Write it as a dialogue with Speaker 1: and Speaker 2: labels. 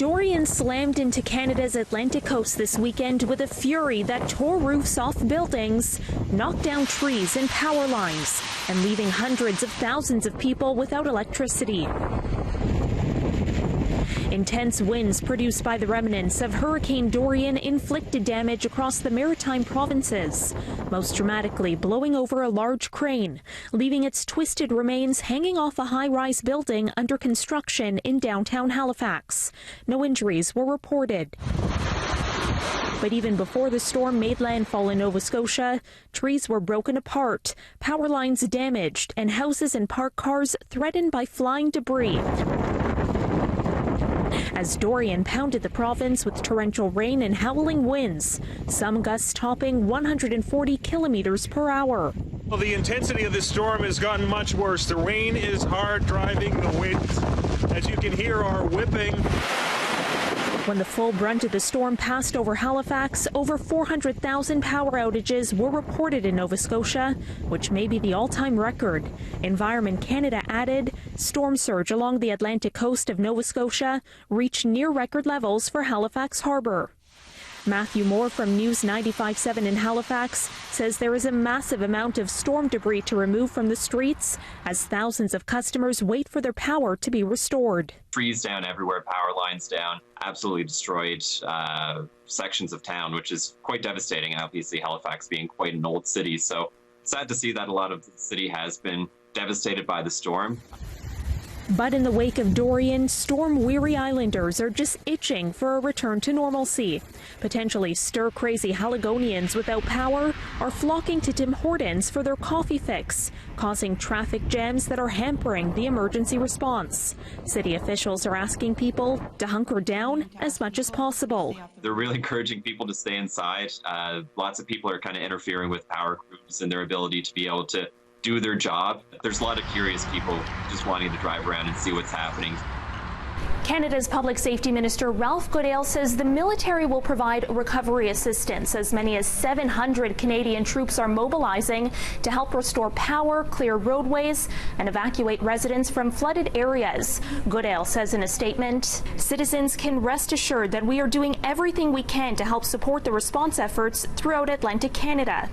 Speaker 1: Dorian slammed into Canada's Atlantic coast this weekend with a fury that tore roofs off buildings, knocked down trees and power lines, and leaving hundreds of thousands of people without electricity. Intense winds produced by the remnants of Hurricane Dorian inflicted damage across the Maritime provinces, most dramatically blowing over a large crane, leaving its twisted remains hanging off a high-rise building under construction in downtown Halifax. No injuries were reported. But even before the storm made landfall in Nova Scotia, trees were broken apart, power lines damaged, and houses and parked cars threatened by flying debris. As Dorian pounded the province with torrential rain and howling winds, some gusts topping 140 kilometers per hour.
Speaker 2: Well, the intensity of this storm has gotten much worse. The rain is hard driving, the winds, as you can hear, are whipping.
Speaker 1: When the full brunt of the storm passed over Halifax, over 400,000 power outages were reported in Nova Scotia, which may be the all-time record. Environment Canada added, storm surge along the Atlantic coast of Nova Scotia reached near-record levels for Halifax Harbour. Matthew Moore from News 95.7 in Halifax says there is a massive amount of storm debris to remove from the streets as thousands of customers wait for their power to be restored.
Speaker 3: Trees down everywhere, power lines down, absolutely destroyed sections of town, which is quite devastating. Obviously, Halifax being quite an old city, so sad to see that a lot of the city has been devastated by the storm.
Speaker 1: But in the wake of Dorian, storm-weary islanders are just itching for a return to normalcy. Potentially stir-crazy Haligonians without power are flocking to Tim Hortons for their coffee fix, causing traffic jams that are hampering the emergency response. City officials are asking people to hunker down as much as possible.
Speaker 3: They're really encouraging people to stay inside. Lots of people are kind of interfering with power crews and their ability to be able to do their job. There's a lot of curious people just wanting to drive around and see what's happening.
Speaker 1: Canada's Public Safety Minister Ralph Goodale says the military will provide recovery assistance. As many as 700 Canadian troops are mobilizing to help restore power, clear roadways, and evacuate residents from flooded areas. Goodale says in a statement, citizens can rest assured that we are doing everything we can to help support the response efforts throughout Atlantic Canada.